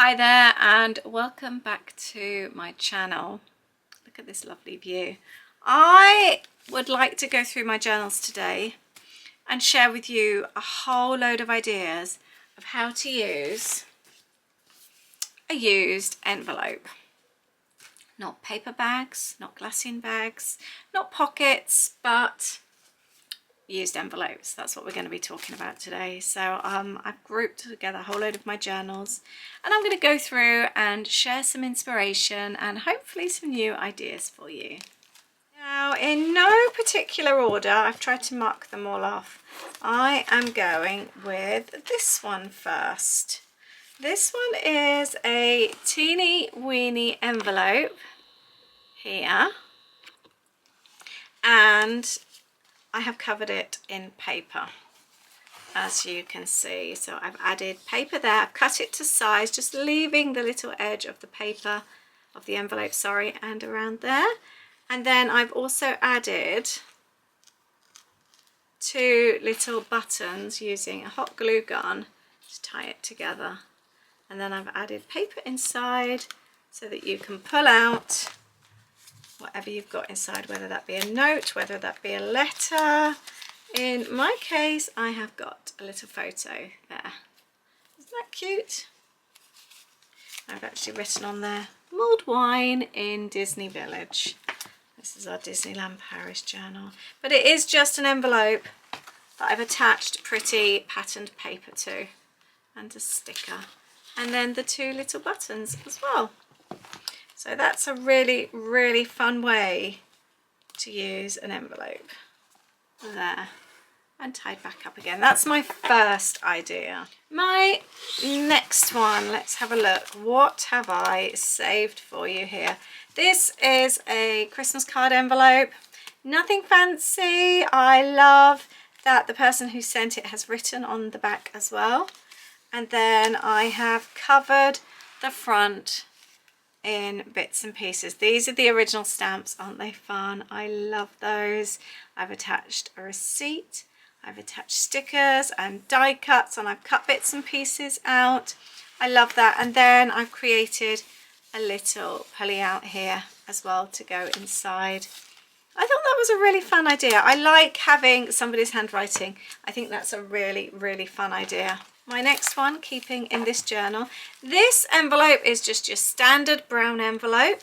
Hi there and welcome back to my channel. Look at this lovely view. I would like to go through my journals today and share with you a whole load of ideas of how to use a used envelope. Not paper bags, not glassine bags, not pockets, but used envelopes. That's what we're going to be talking about today. So I've grouped together a whole load of my journals and I'm going to go through and share some inspiration and hopefully some new ideas for you. Now, in no particular order, I've tried to mark them all off. I am going with this one first. This one is a teeny weeny envelope here, and I have covered it in paper, as you can see. So I've added paper there, I've cut it to size, just leaving the little edge of the paper, of the envelope, sorry, and around there. And then I've also added two little buttons using a hot glue gun to tie it together. And then I've added paper inside so that you can pull out whatever you've got inside, whether that be a note, whether that be a letter. In my case, I have got a little photo there. Isn't that cute? I've actually written on there, mulled wine in Disney Village. This is our Disneyland Paris journal. But it is just an envelope that I've attached pretty patterned paper to, and a sticker. And then the two little buttons as well. So that's a really, really fun way to use an envelope. There, and tied back up again. That's my first idea. My next one, let's have a look. What have I saved for you here? This is a Christmas card envelope. Nothing fancy. I love that the person who sent it has written on the back as well. And then I have covered the front in bits and pieces. These are the original stamps. Aren't they fun? I love those. I've attached a receipt, I've attached stickers and die cuts, and I've cut bits and pieces out. I love that. And then I've created a little pulley out here as well to go inside. I thought that was a really fun idea. I like having somebody's handwriting. I think that's a really, really fun idea. My next one, keeping in this journal, this envelope is just your standard brown envelope.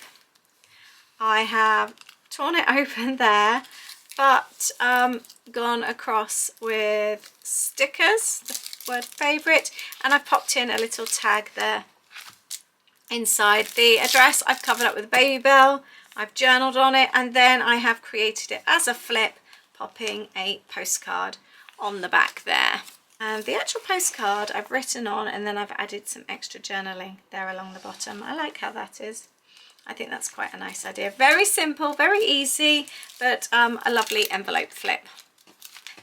I have torn it open there, but gone across with stickers, the word favourite, and I've popped in a little tag there inside. The address I've covered up with a baby bell, I've journaled on it, and then I have created it as a flip, popping a postcard on the back there. And the actual postcard I've written on, and then I've added some extra journaling there along the bottom. I like how that is. I think that's quite a nice idea. Very simple, very easy, but a lovely envelope flip.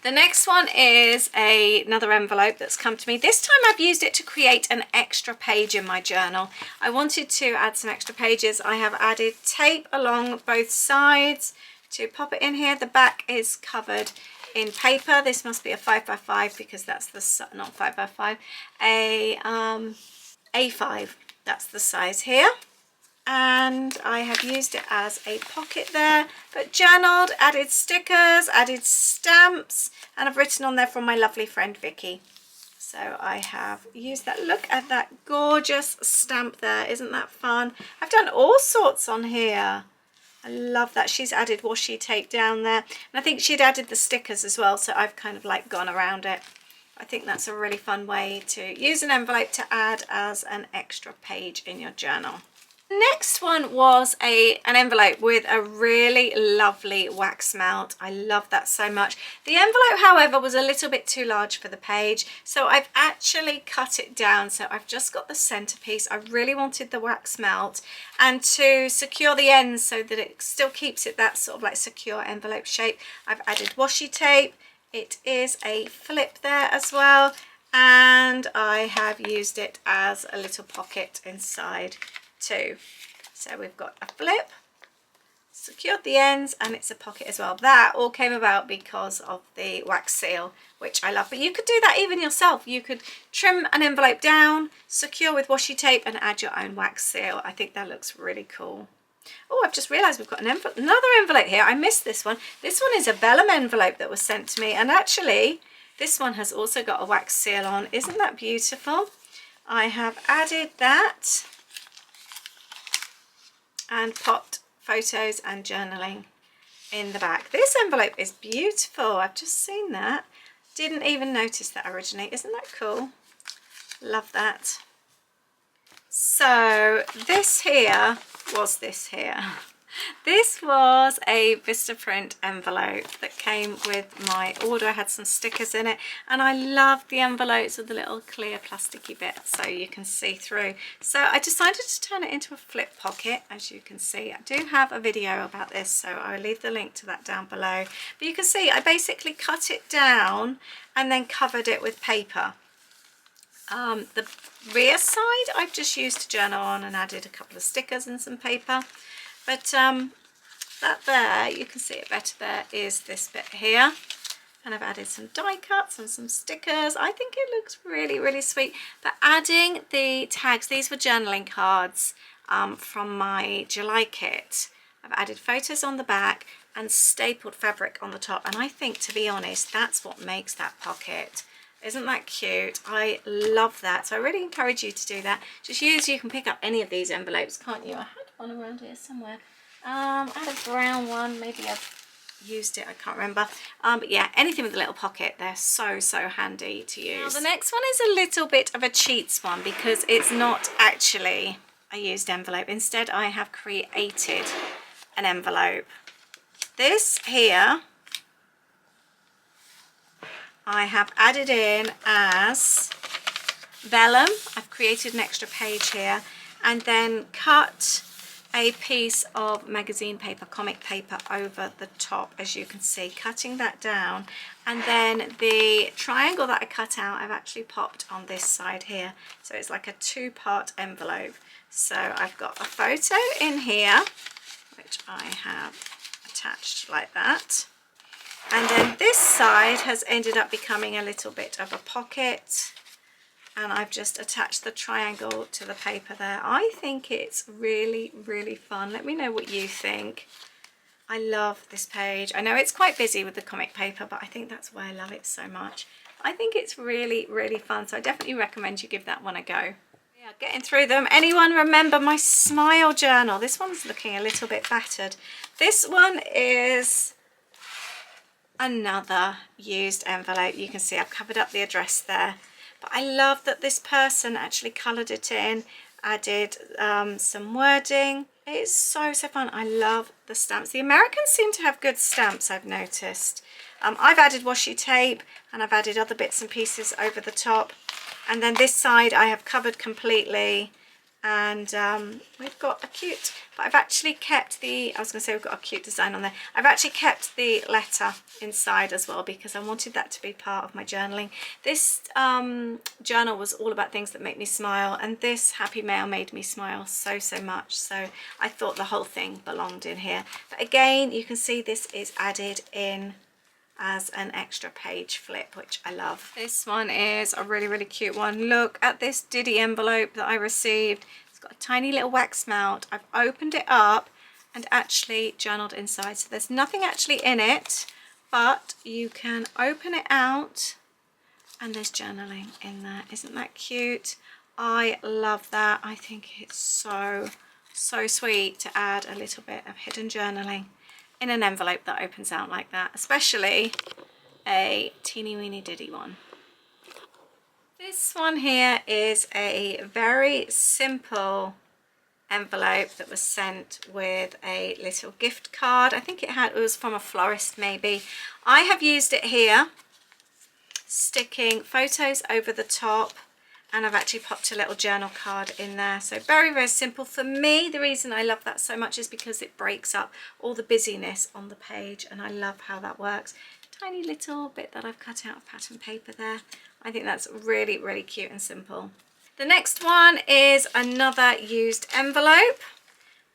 The next one is another envelope that's come to me. This time I've used it to create an extra page in my journal. I wanted to add some extra pages. I have added tape along both sides to pop it in here. The back is covered in paper. This must be a 5x5 because that's the, not 5x5, a A5, that's the size here. And I have used it as a pocket there, but journaled, added stickers, added stamps, and I've written on there from my lovely friend Vicky. So I have used that. Look at that gorgeous stamp there. Isn't that fun? I've done all sorts on here. I love that. She's added washi tape down there, and I think she'd added the stickers as well, so I've kind of like gone around it. I think that's a really fun way to use an envelope to add as an extra page in your journal. Next one was an envelope with a really lovely wax melt. I love that so much. The envelope, however, was a little bit too large for the page, so I've actually cut it down. So I've just got the centerpiece. I really wanted the wax melt, and to secure the ends so that it still keeps it that sort of like secure envelope shape, I've added washi tape. It is a flip there as well, and I have used it as a little pocket inside too. So we've got a flip, secured the ends, and it's a pocket as well. That all came about because of the wax seal, which I love. But you could do that even yourself. You could trim an envelope down, secure with washi tape, and add your own wax seal. I think that looks really cool. Oh, I've just realised we've got another envelope here. I missed this one. This one is a vellum envelope that was sent to me, and actually this one has also got a wax seal on. Isn't that beautiful? I have added that and popped photos and journaling in the back. This envelope is beautiful. I've just seen that. Didn't even notice that originally. Isn't that cool? Love that. So this here was this here. This was a Vistaprint envelope that came with my order. I had some stickers in it, and I love the envelopes with the little clear plasticky bit so you can see through. So I decided to turn it into a flip pocket. As you can see, I do have a video about this, so I'll leave the link to that down below. But you can see I basically cut it down and then covered it with paper. The rear side I've just used to journal on and added a couple of stickers and some paper. But that there, you can see it better there, is this bit here. And I've added some die cuts and some stickers. I think it looks really, really sweet. But adding the tags, these were journaling cards from my July kit. I've added photos on the back and stapled fabric on the top. And I think, to be honest, that's what makes that pocket. Isn't that cute? I love that. So I really encourage you to do that. You can pick up any of these envelopes, can't you? I had one around here somewhere. I had a brown one. Maybe I've used it. I can't remember. But yeah, anything with a little pocket, they're so, so handy to use. Now, the next one is a little bit of a cheats one because it's not actually a used envelope. Instead, I have created an envelope. This here I have added in as vellum. I've created an extra page here and then cut a piece of magazine paper, comic paper, over the top, as you can see, cutting that down. And then the triangle that I cut out, I've actually popped on this side here. So it's like a two-part envelope. So I've got a photo in here, which I have attached like that. And then this side has ended up becoming a little bit of a pocket, and I've just attached the triangle to the paper there. I think it's really, really fun. Let me know what you think. I love this page. I know it's quite busy with the comic paper, but I think that's why I love it so much. I think it's really, really fun, so I definitely recommend you give that one a go. Yeah, getting through them. Anyone remember my smile journal? This one's looking a little bit battered. This one is another used envelope. You can see I've covered up the address there, but I love that this person actually coloured it in, added some wording. It's so, so fun. I love the stamps. The Americans seem to have good stamps, I've noticed. I've added washi tape and I've added other bits and pieces over the top, and then this side I have covered completely. And we've got a cute, but I've actually kept the, I was going to say we've got a cute design on there. I've actually kept the letter inside as well because I wanted that to be part of my journaling. This journal was all about things that make me smile, and this Happy Mail made me smile so, so much. So I thought the whole thing belonged in here. But again, you can see this is added in as an extra page flip, which I love. This one is a really, really cute one. Look at this Diddy envelope that I received. It's got a tiny little wax melt. I've opened it up and actually journaled inside. So there's nothing actually in it, but you can open it out and there's journaling in there. Isn't that cute? I love that. I think it's so, so sweet to add a little bit of hidden journaling in an envelope that opens out like that, especially a teeny weeny Diddy one. This one here is a very simple envelope that was sent with a little gift card. I think it was from a florist maybe. I have used it here, sticking photos over the top, and I've actually popped a little journal card in there. So very, very simple. For me, the reason I love that so much is because it breaks up all the busyness on the page, and I love how that works. Tiny little bit that I've cut out of pattern paper there. I think that's really, really cute and simple. The next one is another used envelope.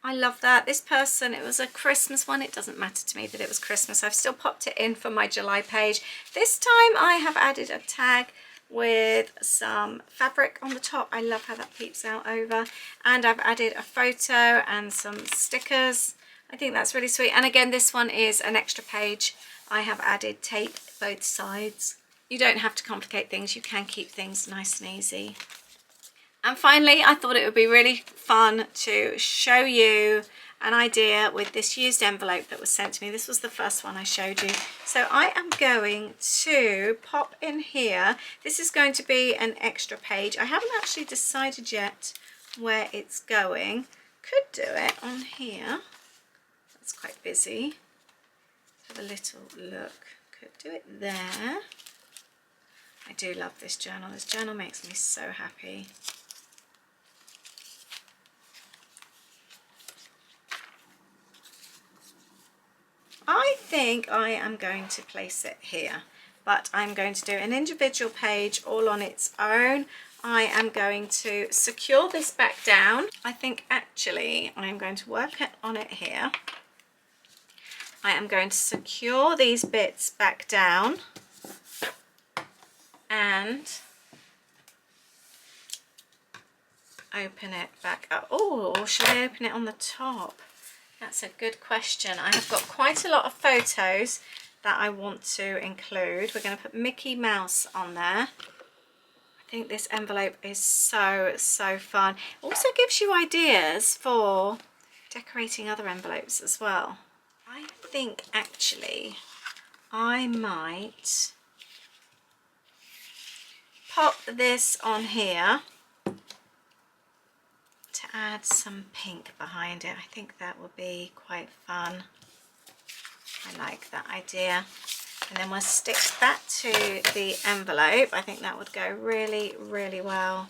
I love that. This person, it was a Christmas one. It doesn't matter to me that it was Christmas. I've still popped it in for my July page. This time I have added a tag with some fabric on the top. I love how that peeps out over. And I've added a photo and some stickers. I think that's really sweet. And again, this one is an extra page. I have added tape both sides. You don't have to complicate things. You can keep things nice and easy. And finally, I thought it would be really fun to show you an idea with this used envelope that was sent to me. This was the first one I showed you. So I am going to pop in here. This is going to be an extra page. I haven't actually decided yet where it's going. Could do it on here. That's quite busy. Have a little look. Could do it there. I do love this journal. This journal makes me so happy. I think I am going to place it here, but I'm going to do an individual page all on its own. I am going to secure this back down. I think actually I'm going to work on it here. I am going to secure these bits back down and open it back up. Oh, or should I open it on the top? That's a good question. I have got quite a lot of photos that I want to include. We're going to put Mickey Mouse on there. I think this envelope is so fun. It also gives you ideas for decorating other envelopes as well. I think actually I might pop this on here to add some pink behind it. I think that would be quite fun. I like that idea. And then we'll stick that to the envelope. I think that would go really well.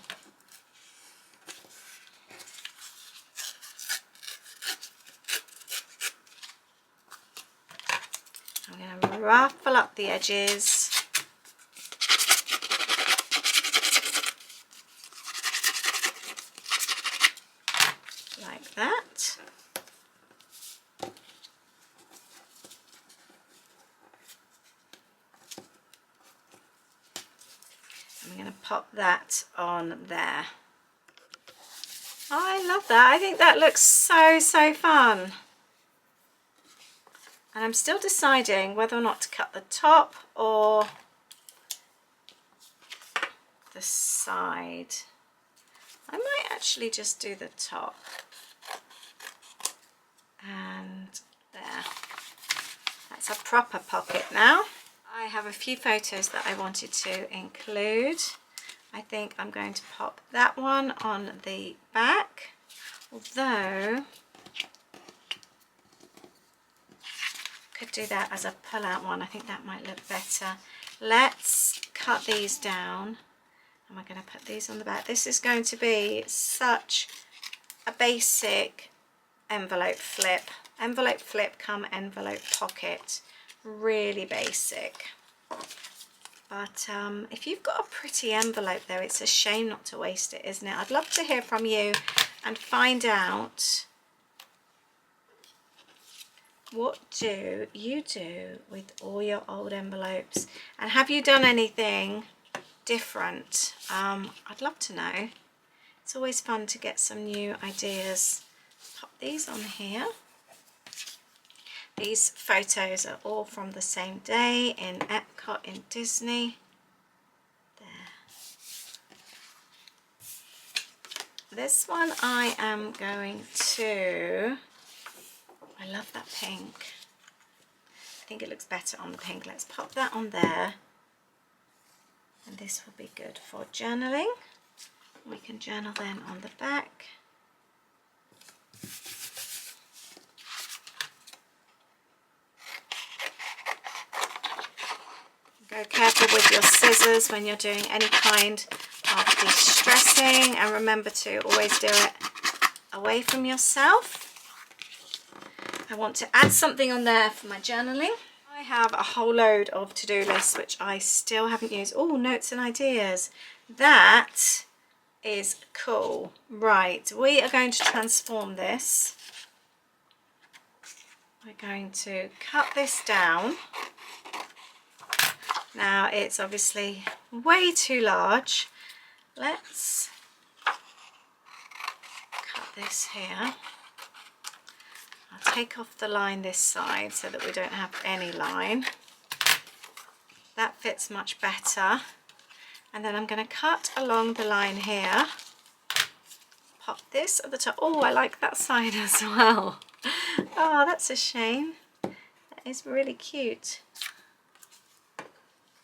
I'm going to ruffle up the edges. Like that. I'm going to pop that on there. I love that. I think that looks so fun. And I'm still deciding whether or not to cut the top or the side. I might actually just do the top. And there. That's a proper pocket now. I have a few photos that I wanted to include. I think I'm going to pop that one on the back, although could do that as a pull-out one. I think that might look better. Let's cut these down and we're going to put these on the back. This is going to be such a basic envelope flip come envelope pocket. Really basic, but if you've got a pretty envelope though, it's a shame not to waste it, isn't it? I'd love to hear from you and find out what do you do with all your old envelopes, and have you done anything different? I'd love to know. It's always fun to get some new ideas. Pop these on here. These photos are all from the same day in Epcot in Disney. There. This one I am going to... I love that pink. I think it looks better on the pink. Let's pop that on there. And this will be good for journaling. We can journal then on the back. Go careful with your scissors when you're doing any kind of de-stressing, and remember to always do it away from yourself. I want to add something on there for my journaling. I have a whole load of to-do lists which I still haven't used. Oh, notes and ideas. That is cool. Right, we are going to transform this we're going to cut this down. Now it's obviously way too large. Let's cut this here. I'll take off the line this side so that we don't have any line. That fits much better. And then I'm going to cut along the line here. Pop this at the top. Oh, I like that side as well. Oh, that's a shame. That is really cute.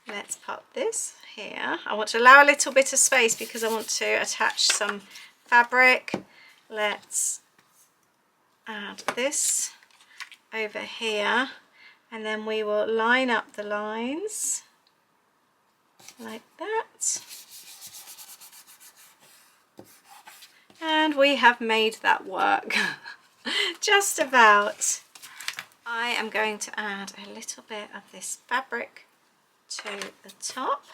Let's pop this here. I want to allow a little bit of space because I want to attach some fabric. Let's add this over here, and then we will line up the lines like that. And we have made that work. Just about. I am going to add a little bit of this fabric to the top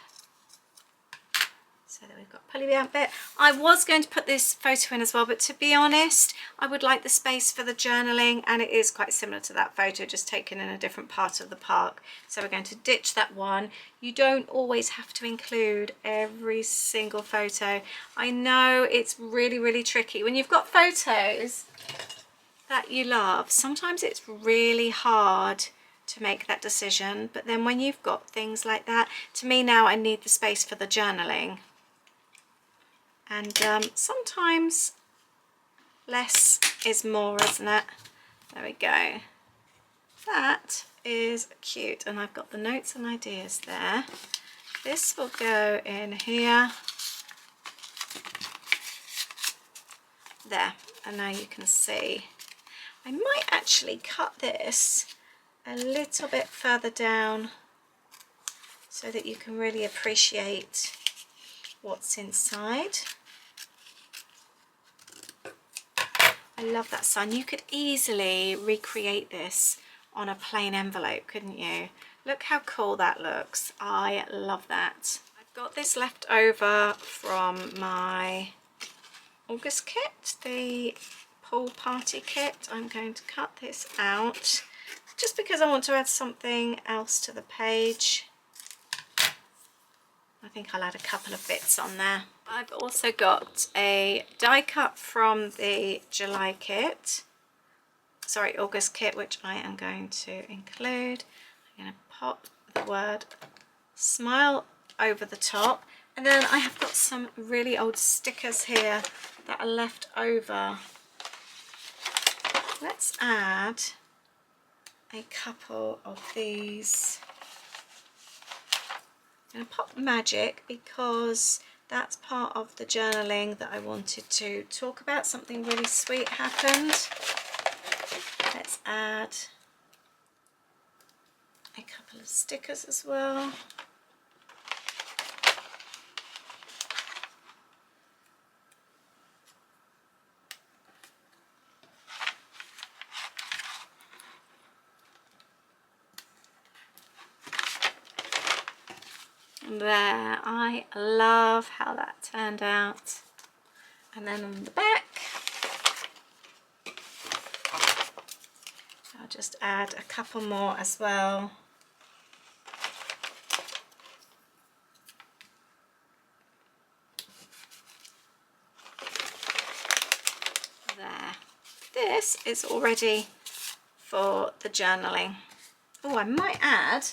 so that we've got pulley out bit. I was going to put this photo in as well, but to be honest, I would like the space for the journaling, and it is quite similar to that photo, just taken in a different part of the park. So we're going to ditch that one. You don't always have to include every single photo. I know it's really, really tricky. When you've got photos that you love, sometimes it's really hard to make that decision, but then when you've got things like that, to me now I need the space for the journaling, and sometimes less is more, isn't it? There we go. That is cute, and I've got the notes and ideas there. This will go in here. There, and now you can see. I might actually cut this a little bit further down so that you can really appreciate what's inside. I love that sun. You could easily recreate this on a plain envelope, couldn't you? Look how cool that looks. I love that. I've got this left over from my August kit, the pool party kit. I'm going to cut this out just because I want to add something else to the page. I think I'll add a couple of bits on there. I've also got a die cut from the July kit, sorry, August kit, which I am going to include. I'm going to pop the word smile over the top, and then I have got some really old stickers here that are left over. Let's add a couple of these. I'm going to pop magic because that's part of the journaling that I wanted to talk about. Something really sweet happened. Let's add a couple of stickers as well. There, I love how that turned out. And then on the back, I'll just add a couple more as well. There, this is all ready for the journaling. Oh, I might add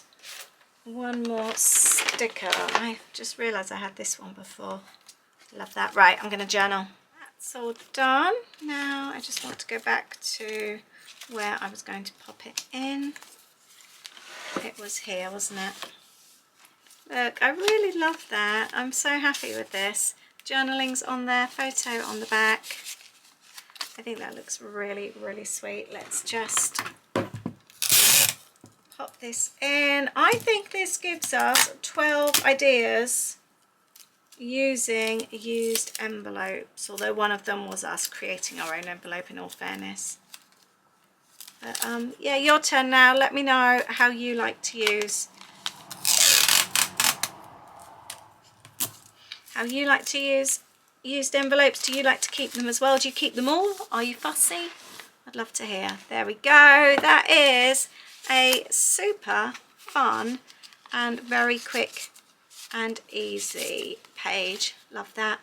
one more sticker. I just realised I had this one before. Love that. Right, I'm going to journal. That's all done. Now I just want to go back to where I was going to pop it in. It was here, wasn't it? Look, I really love that. I'm so happy with this. Journaling's on there, photo on the back. I think that looks really, really sweet. Let's just pop this in. I think this gives us 12 ideas using used envelopes, although one of them was us creating our own envelope, in all fairness. But yeah, your turn now. Let me know how you like to use used envelopes. Do you like to keep them as well? Do you keep them all? Are you fussy? I'd love to hear. There we go. That is a super fun and very quick and easy page. Love that.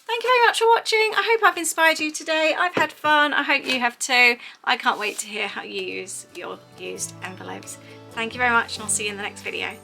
Thank you very much for watching. I hope I've inspired you today. I've had fun. I hope you have too. I can't wait to hear how you use your used envelopes. Thank you very much, and I'll see you in the next video.